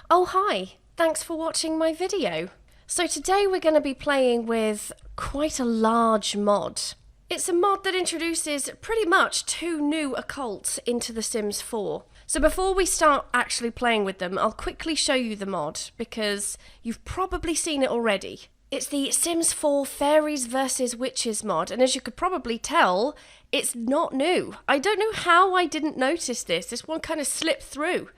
Oh hi, thanks for watching my video. So today we're going to be playing with quite a large mod. It's a mod that introduces pretty much 2 new occults into The Sims 4. So before we start actually playing with them, I'll quickly show you the mod because you've probably seen it already. It's the Sims 4 Fairies vs Witches mod, and as you could probably tell, it's not new. I don't know how I didn't notice this. This one kind of slipped through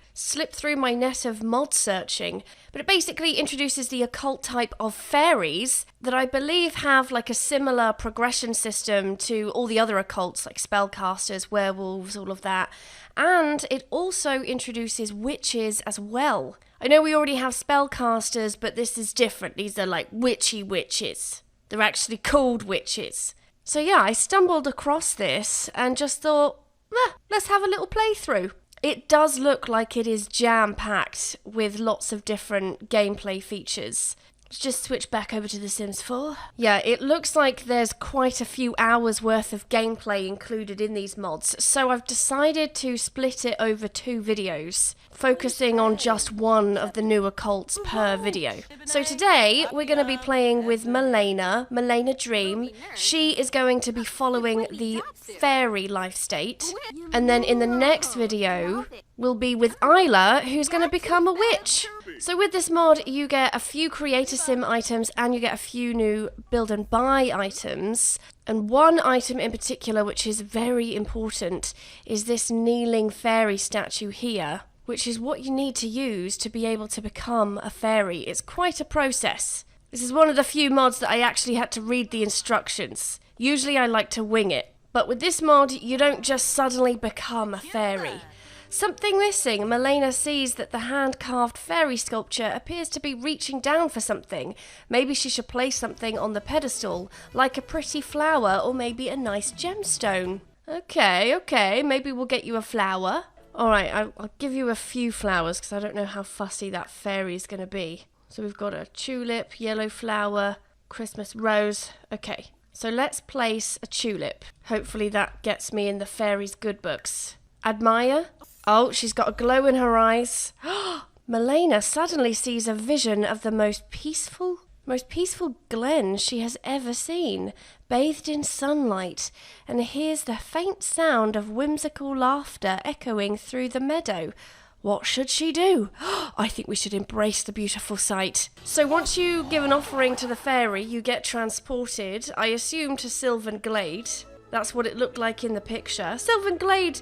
my net of mod searching, but it basically introduces the occult type of fairies that I believe have like a similar progression system to all the other occults like spellcasters, werewolves, all of that. And it also introduces witches as well. I know we already have spellcasters, but this is different. These are like witchy witches. They're actually called witches. So yeah, I stumbled across this and just thought, let's have a little playthrough. It does look like it is jam-packed with lots of different gameplay features. Let's just switch back over to The Sims 4. Yeah, it looks like there's quite a few hours worth of gameplay included in these mods, so I've decided to split it over 2 videos, focusing on just one of the new occults per video. So today, we're going to be playing with Milena Dream. She is going to be following the fairy life state, and then in the next video, we'll be with Isla, who's going to become a witch. So with this mod, you get a few Creator Sim items and you get a few new build and buy items. And one item in particular, which is very important, is this kneeling fairy statue here, which is what you need to use to be able to become a fairy. It's quite a process. This is one of the few mods that I actually had to read the instructions. Usually I like to wing it, but with this mod, you don't just suddenly become a fairy. Something missing. Milena sees that the hand-carved fairy sculpture appears to be reaching down for something. Maybe she should place something on the pedestal, like a pretty flower or maybe a nice gemstone. Okay, maybe we'll get you a flower. Alright, I'll give you a few flowers because I don't know how fussy that fairy is going to be. So we've got a tulip, yellow flower, Christmas rose. Okay, so let's place a tulip. Hopefully that gets me in the fairy's good books. Admire. Oh, she's got a glow in her eyes. Milena suddenly sees a vision of the most peaceful glen she has ever seen, bathed in sunlight, and hears the faint sound of whimsical laughter echoing through the meadow. What should she do? I think we should embrace the beautiful sight. So once you give an offering to the fairy, you get transported, I assume, to Sylvan Glade. That's what it looked like in the picture. Sylvan Glade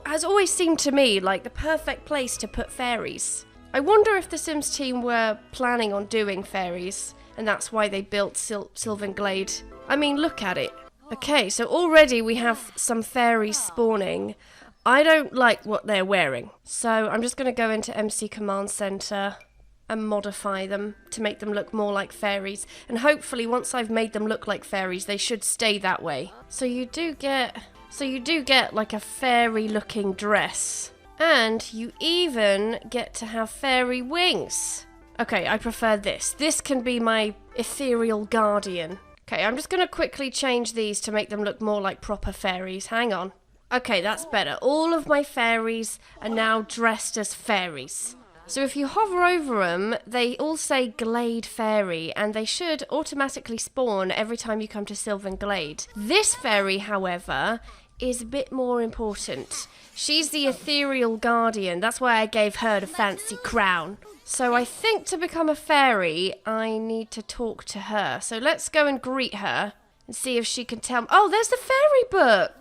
has always seemed to me like the perfect place to put fairies. I wonder if the Sims team were planning on doing fairies, and that's why they built Sylvan Glade. I mean, look at it. Okay, so already we have some fairies spawning. I don't like what they're wearing, so I'm just going to go into MC Command Center and modify them to make them look more like fairies. And hopefully once I've made them look like fairies, they should stay that way. So you do get like a fairy looking dress. And you even get to have fairy wings. Okay, I prefer this. This can be my ethereal guardian. Okay, I'm just going to quickly change these to make them look more like proper fairies. Hang on. Okay, that's better. All of my fairies are now dressed as fairies. So if you hover over them, they all say Glade Fairy, and they should automatically spawn every time you come to Sylvan Glade. This fairy, however, is a bit more important. She's the ethereal guardian. That's why I gave her the fancy crown. So I think to become a fairy, I need to talk to her. So let's go and greet her and see if she can tell me. Oh, there's the fairy book.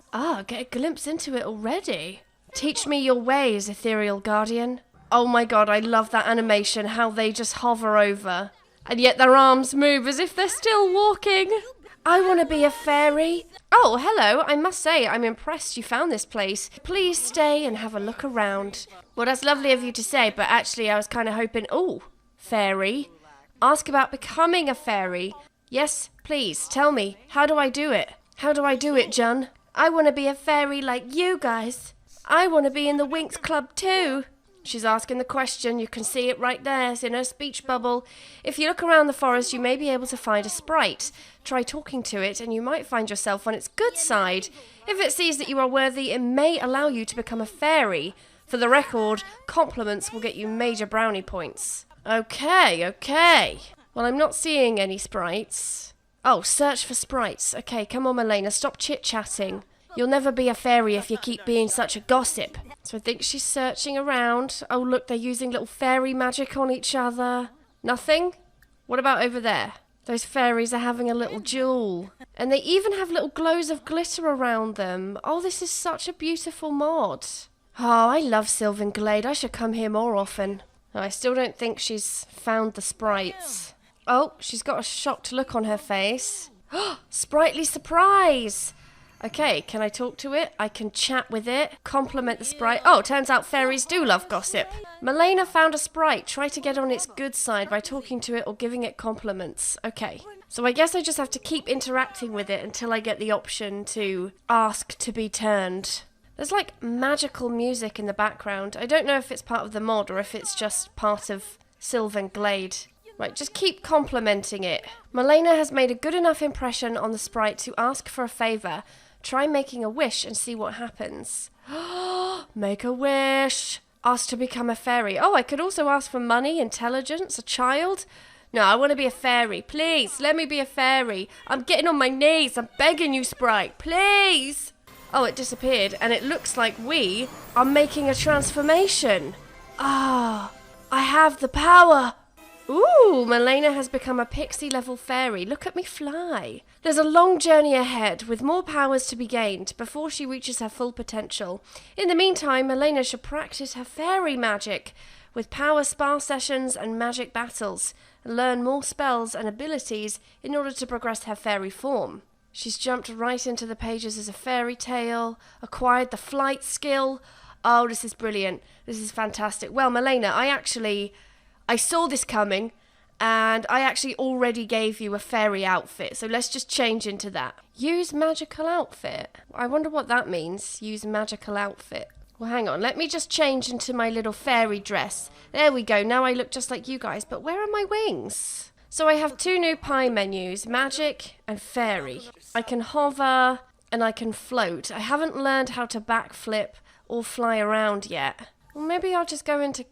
Get a glimpse into it already. Teach me your ways, ethereal guardian. Oh my god, I love that animation, how they just hover over. And yet their arms move as if they're still walking. I want to be a fairy. Oh, hello. I must say, I'm impressed you found this place. Please stay and have a look around. Well, that's lovely of you to say, but actually I was kind of hoping... Oh, fairy. Ask about becoming a fairy. Yes, please, tell me. How do I do it? How do I do it, Jun? I want to be a fairy like you guys. I want to be in the Winx Club too. She's asking the question. You can see it right there. It's in her speech bubble. If you look around the forest, you may be able to find a sprite. Try talking to it, and you might find yourself on its good side. If it sees that you are worthy, it may allow you to become a fairy. For the record, compliments will get you major brownie points. Okay. Well, I'm not seeing any sprites. Oh, search for sprites. Okay, come on, Milena, stop chit-chatting. You'll never be a fairy if you keep being such a gossip. So I think she's searching around. Oh, look, they're using little fairy magic on each other. Nothing? What about over there? Those fairies are having a little duel. And they even have little glows of glitter around them. Oh, this is such a beautiful mod. Oh, I love Sylvan Glade. I should come here more often. Oh, I still don't think she's found the sprites. Oh, she's got a shocked look on her face. Sprightly surprise! Okay, can I talk to it? I can chat with it, compliment the sprite. Oh, turns out fairies do love gossip. Milena found a sprite. Try to get on its good side by talking to it or giving it compliments. Okay, so I guess I just have to keep interacting with it until I get the option to ask to be turned. There's like magical music in the background. I don't know if it's part of the mod or if it's just part of Sylvan Glade. Right, just keep complimenting it. Milena has made a good enough impression on the sprite to ask for a favour. Try making a wish and see what happens. Make a wish. Ask to become a fairy. Oh, I could also ask for money, intelligence, a child. No, I want to be a fairy. Please, let me be a fairy. I'm getting on my knees. I'm begging you, sprite. Please. Oh, it disappeared, and it looks like we are making a transformation. Ah, I have the power. Ooh, Milena has become a pixie-level fairy. Look at me fly. There's a long journey ahead, with more powers to be gained before she reaches her full potential. In the meantime, Milena should practice her fairy magic, with power spa sessions and magic battles, and learn more spells and abilities in order to progress her fairy form. She's jumped right into the pages as a fairy tale, acquired the flight skill. Oh, this is brilliant. This is fantastic. Well, Milena, I saw this coming, and I actually already gave you a fairy outfit, so let's just change into that. Use magical outfit. I wonder what that means, use magical outfit. Well, hang on, let me just change into my little fairy dress. There we go, now I look just like you guys, but where are my wings? So I have 2 new pie menus, magic and fairy. I can hover and I can float. I haven't learned how to backflip or fly around yet. Well, maybe I'll just go into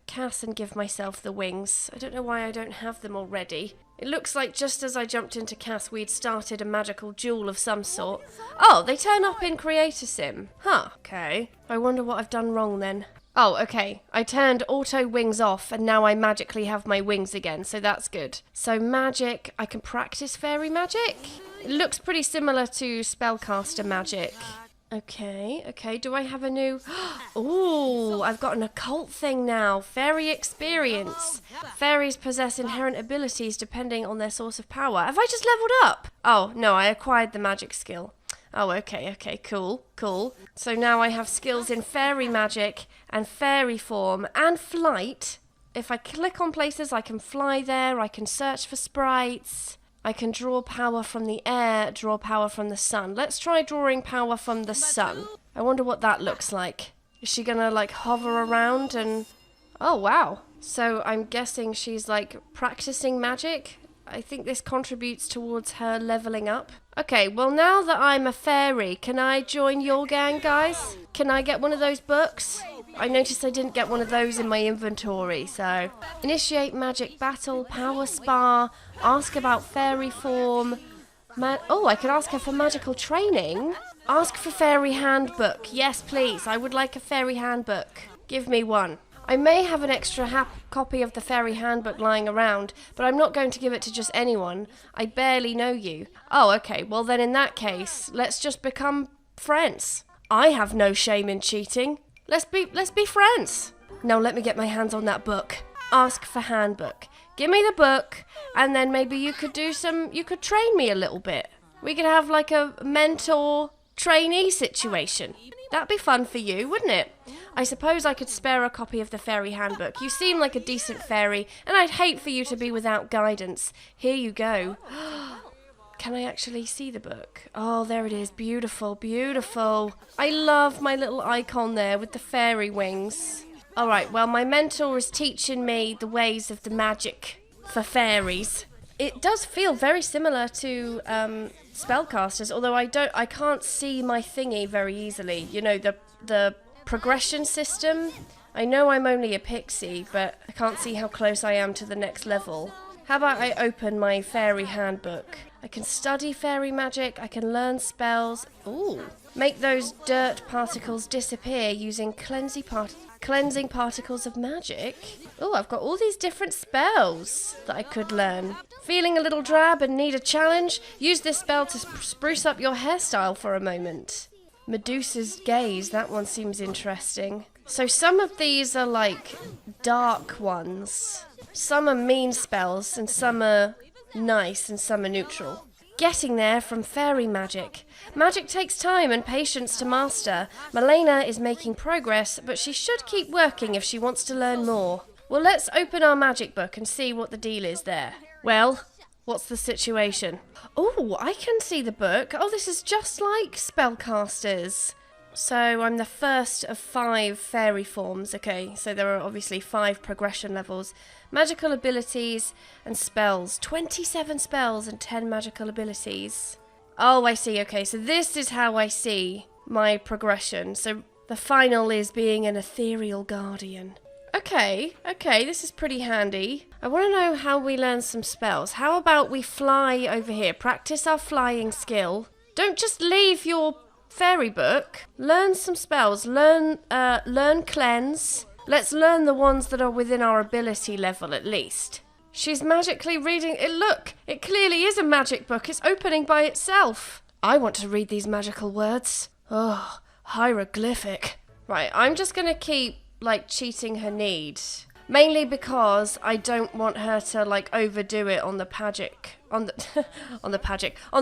Cass and give myself the wings. I don't know why I don't have them already. It looks like just as I jumped into Cass, we'd started a magical duel of some sort. Oh, they turn up in Creator Sim. Huh, okay. I wonder what I've done wrong then. Oh, okay. I turned auto wings off and now I magically have my wings again, so that's good. So magic, I can practice fairy magic? It looks pretty similar to spellcaster magic. Okay, do I have a new... Ooh, I've got an occult thing now. Fairy experience. Fairies possess inherent abilities depending on their source of power. Have I just leveled up? Oh, no, I acquired the magic skill. Oh, okay, cool. So now I have skills in fairy magic and fairy form and flight. If I click on places, I can fly there, I can search for sprites. I can draw power from the air, draw power from the sun. Let's try drawing power from the sun. I wonder what that looks like. Is she gonna like hover around and... Oh, wow. So I'm guessing she's like practicing magic. I think this contributes towards her leveling up. Okay, well now that I'm a fairy, can I join your gang, guys? Can I get one of those books? I noticed I didn't get one of those in my inventory, so... Initiate magic battle, power spa, ask about fairy form... Oh, I could ask her for magical training? Ask for fairy handbook. Yes, please, I would like a fairy handbook. Give me one. I may have an extra copy of the fairy handbook lying around, but I'm not going to give it to just anyone. I barely know you. Oh, okay, well then in that case, let's just become friends. I have no shame in cheating. Let's be friends. Now let me get my hands on that book. Ask for handbook. Give me the book, and then maybe you could train me a little bit. We could have like a mentor trainee situation. That'd be fun for you, wouldn't it? I suppose I could spare a copy of the fairy handbook. You seem like a decent fairy, and I'd hate for you to be without guidance. Here you go. Can I actually see the book? Oh, there it is. Beautiful, beautiful. I love my little icon there with the fairy wings. All right, well, my mentor is teaching me the ways of the magic for fairies. It does feel very similar to spellcasters, although I can't see my thingy very easily. You know, the progression system. I know I'm only a pixie, but I can't see how close I am to the next level. How about I open my fairy handbook? I can study fairy magic, I can learn spells. Ooh. Make those dirt particles disappear using cleansing particles of magic. Oh, I've got all these different spells that I could learn. Feeling a little drab and need a challenge? Use this spell to spruce up your hairstyle for a moment. Medusa's gaze, that one seems interesting. So some of these are like dark ones. Some are mean spells and some are nice and some are neutral. Getting there from fairy magic. Magic takes time and patience to master. Milena is making progress, but she should keep working if she wants to learn more. Well, let's open our magic book and see what the deal is there. Well, what's the situation? Oh, I can see the book. Oh, this is just like spellcasters. So I'm the first of 5 fairy forms. Okay, so there are obviously 5 progression levels. Magical abilities and spells. 27 spells and 10 magical abilities. Oh, I see. Okay, so this is how I see my progression. So the final is being an ethereal guardian. Okay, this is pretty handy. I want to know how we learn some spells. How about we fly over here? Practice our flying skill. Don't just leave your fairy book. Learn some spells. Learn cleanse. Let's learn the ones that are within our ability level at least. She's magically reading it. Look, it clearly is a magic book. It's opening by itself. I want to read these magical words. Oh, hieroglyphic. Right, I'm just going to keep like cheating her need. Mainly because I don't want her to like overdo it on the on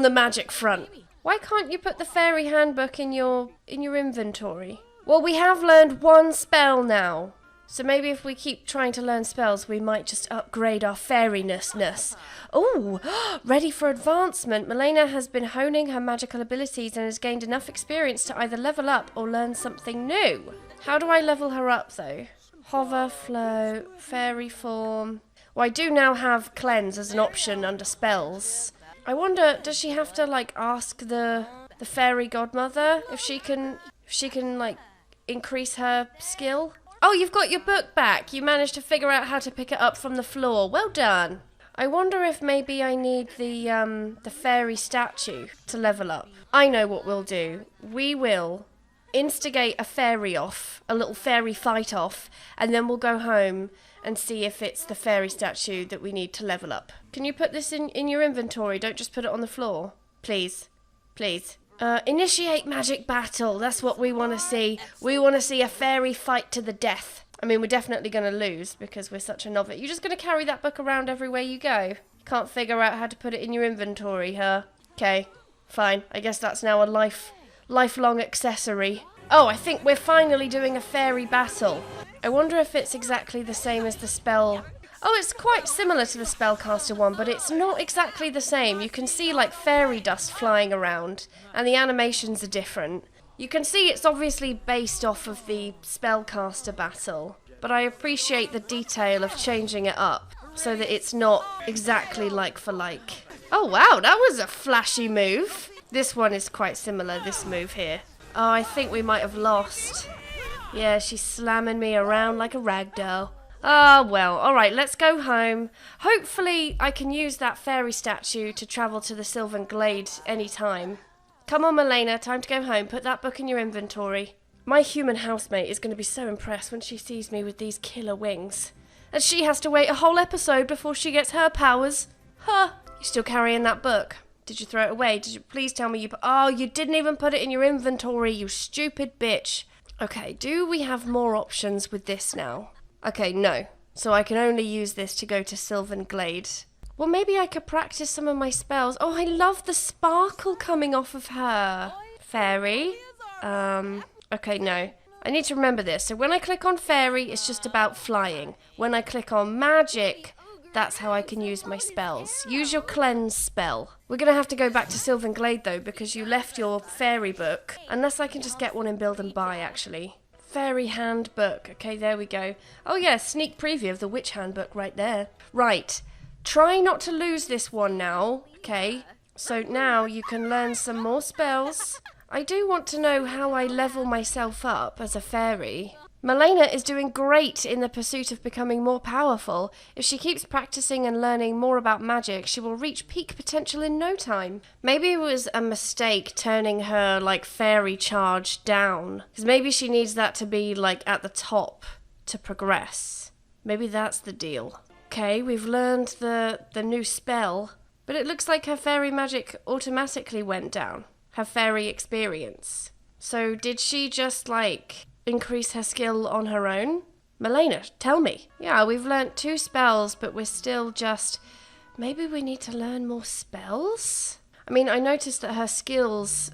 the magic front. Why can't you put the fairy handbook in your inventory? Well, we have learned 1 spell now. So maybe if we keep trying to learn spells, we might just upgrade our fairiness. Oh, ready for advancement. Milena has been honing her magical abilities and has gained enough experience to either level up or learn something new. How do I level her up though? Hover, flow, fairy form. Well, I do now have cleanse as an option under spells. I wonder, does she have to like ask the fairy godmother if she can like increase her skill? Oh, you've got your book back. You managed to figure out how to pick it up from the floor. Well done. I wonder if maybe I need the fairy statue to level up. I know what we'll do. We will instigate a little fairy fight off, and then we'll go home and see if it's the fairy statue that we need to level up. Can you put this in your inventory? Don't just put it on the floor. Please. Please. Initiate magic battle. That's what we want to see. We want to see a fairy fight to the death. I mean, we're definitely going to lose because we're such a novice. You're just going to carry that book around everywhere you go. Can't figure out how to put it in your inventory, huh? Okay, fine. I guess that's now a lifelong accessory. Oh, I think we're finally doing a fairy battle. I wonder if it's exactly the same as the spell. Oh, it's quite similar to the spellcaster one, but it's not exactly the same. You can see like fairy dust flying around, and the animations are different. You can see it's obviously based off of the spellcaster battle, but I appreciate the detail of changing it up so that it's not exactly like for like. Oh wow, that was a flashy move. This one is quite similar, this move here. Oh, I think we might have lost. Yeah, she's slamming me around like a rag doll. Ah, well, alright, let's go home. Hopefully I can use that fairy statue to travel to the Sylvan Glade anytime. Come on, Milena, time to go home. Put that book in your inventory. My human housemate is going to be so impressed when she sees me with these killer wings. And she has to wait a whole episode before she gets her powers. Huh. You still carrying that book? Did you throw it away? Did you please tell me you... Oh, you didn't even put it in your inventory, you stupid bitch. Okay, do we have more options with this now? Okay, no. So I can only use this to go to Sylvan Glade. Well, maybe I could practice some of my spells. Oh, I love the sparkle coming off of her. Fairy. Okay, no. I need to remember this. So when I click on fairy, it's just about flying. When I click on magic, that's how I can use my spells. Use your cleanse spell. We're going to have to go back to Sylvan Glade, though, because you left your fairy book. Unless I can just get one in Build and Buy, actually. Fairy handbook. Okay, there we go. Oh, yeah, sneak preview of the witch handbook right there. Right. Try not to lose this one now. Okay. So now you can learn some more spells. I do want to know how I level myself up as a fairy. Milena is doing great in the pursuit of becoming more powerful. If she keeps practicing and learning more about magic, she will reach peak potential in no time. Maybe it was a mistake turning her, like, fairy charge down. Because maybe she needs that to be, like, at the top to progress. Maybe that's the deal. Okay, we've learned the new spell, but it looks like her fairy magic automatically went down. Her fairy experience. So did she just, like, increase her skill on her own? Milena, tell me. Yeah, we've learnt 2 spells, but we're still just... Maybe we need to learn more spells? I mean, I noticed that her skills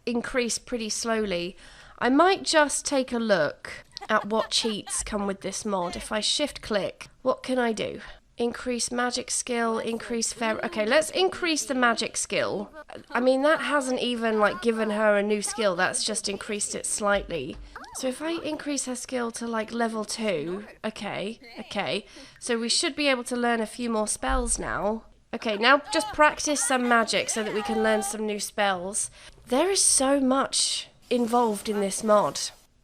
increase pretty slowly. I might just take a look at what cheats come with this mod. If I shift click, what can I do? Increase magic skill, increase fair... Okay, let's increase the magic skill. I mean, that hasn't even, like, given her a new skill. That's just increased it slightly. So if I increase her skill to, like, level 2... Okay. So we should be able to learn a few more spells now. Okay, now just practice some magic so that we can learn some new spells. There is so much involved in this mod.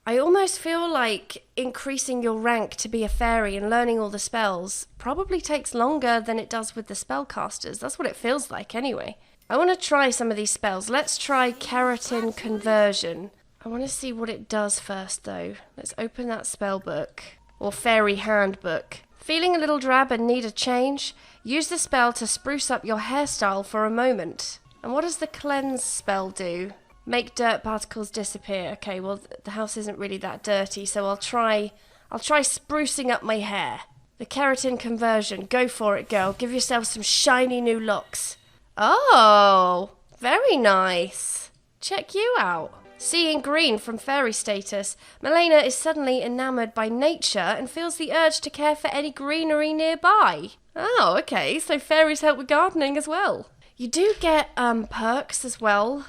I almost feel like increasing your rank to be a fairy and learning all the spells probably takes longer than it does with the spellcasters. That's what it feels like anyway. I want to try some of these spells. Let's try Keratin Conversion. I want to see what it does first though. Let's open that spell book. Or fairy handbook. Feeling a little drab and need a change? Use the spell to spruce up your hairstyle for a moment. And what does the cleanse spell do? Make dirt particles disappear. Okay, well, the house isn't really that dirty, so I'll try sprucing up my hair. The Keratin Conversion. Go for it, girl. Give yourself some shiny new locks. Oh, very nice. Check you out. Seeing green from fairy status. Milena is suddenly enamored by nature and feels the urge to care for any greenery nearby. Oh, okay, so fairies help with gardening as well. You do get perks as well.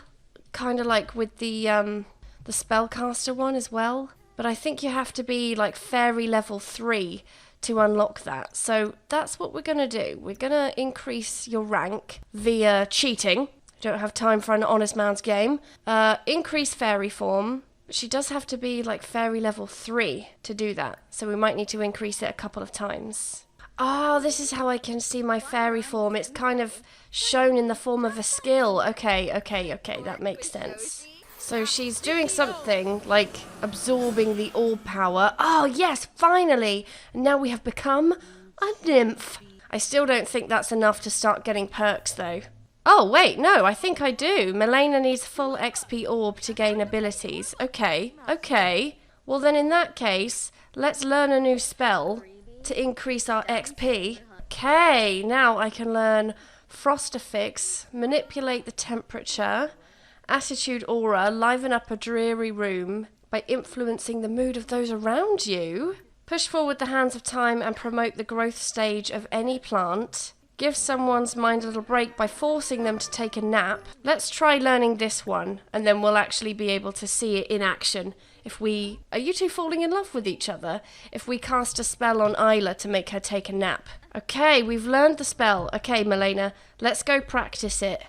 Kind of like with the spellcaster one as well. But I think you have to be like fairy level 3 to unlock that. So that's what we're going to do. We're going to increase your rank via cheating. Don't have time for an honest man's game. Increase fairy form. She does have to be like fairy level 3 to do that. So we might need to increase it a couple of times. Oh, this is how I can see my fairy form. It's kind of shown in the form of a skill. Okay, that makes sense. So she's doing something like absorbing the orb power. Oh, yes, finally! And now we have become a nymph. I still don't think that's enough to start getting perks, though. Oh, wait, no, I think I do. Milena needs full XP orb to gain abilities. Okay. Well, then in that case, let's learn a new spell to increase our XP. Okay, now I can learn Frost Affix, manipulate the temperature, attitude aura, liven up a dreary room by influencing the mood of those around you, push forward the hands of time and promote the growth stage of any plant, give someone's mind a little break by forcing them to take a nap. Let's try learning this one, and then we'll actually be able to see it in action. Are you two falling in love with each other? If we cast a spell on Isla to make her take a nap. Okay, we've learned the spell. Okay, Milena, let's go practice it.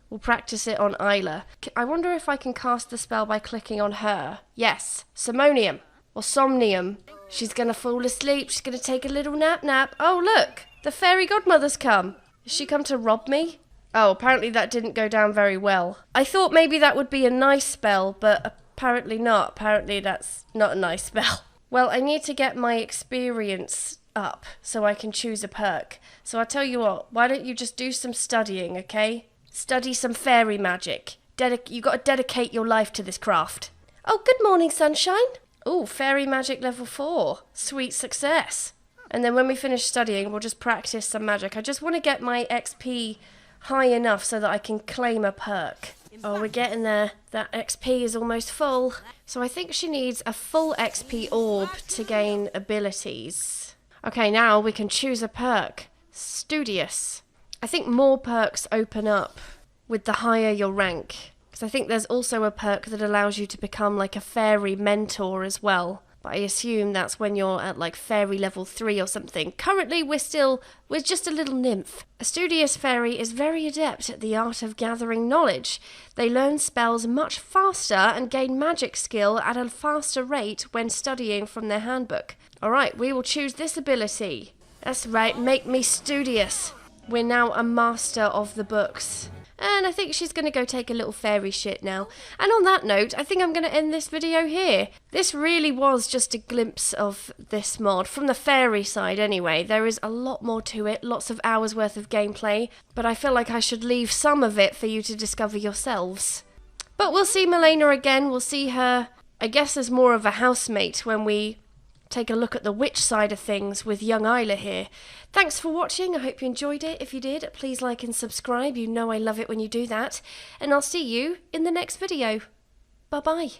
We'll practice it on Isla. I wonder if I can cast the spell by clicking on her. Yes, Simonium or Somnium. She's gonna fall asleep. She's gonna take a little nap. Oh, look, the fairy godmother's come. Has she come to rob me? Oh, apparently that didn't go down very well. I thought maybe that would be a nice spell, but apparently not. Apparently that's not a nice spell. Well, I need to get my experience up so I can choose a perk. So I'll tell you what, why don't you just do some studying, okay? Study some fairy magic. You got to dedicate your life to this craft. Oh, good morning, sunshine. Oh, fairy magic level 4. Sweet success. And then when we finish studying, we'll just practice some magic. I just want to get my XP high enough so that I can claim a perk. Oh, we're getting there. That XP is almost full. So I think she needs a full XP orb to gain abilities. Okay, now we can choose a perk. Studious. I think more perks open up with the higher your rank. Because I think there's also a perk that allows you to become like a fairy mentor as well. But I assume that's when you're at like fairy level 3 or something. Currently, we're just a little nymph. A studious fairy is very adept at the art of gathering knowledge. They learn spells much faster and gain magic skill at a faster rate when studying from their handbook. Alright, we will choose this ability. That's right, make me studious. We're now a master of the books. And I think she's going to go take a little fairy shit now. And on that note, I think I'm going to end this video here. This really was just a glimpse of this mod, from the fairy side anyway. There is a lot more to it, lots of hours worth of gameplay, but I feel like I should leave some of it for you to discover yourselves. But we'll see Milena again, we'll see her, I guess, as more of a housemate when we take a look at the witch side of things with young Isla here. Thanks for watching, I hope you enjoyed it. If you did, please like and subscribe. You know I love it when you do that. And I'll see you in the next video. Bye bye.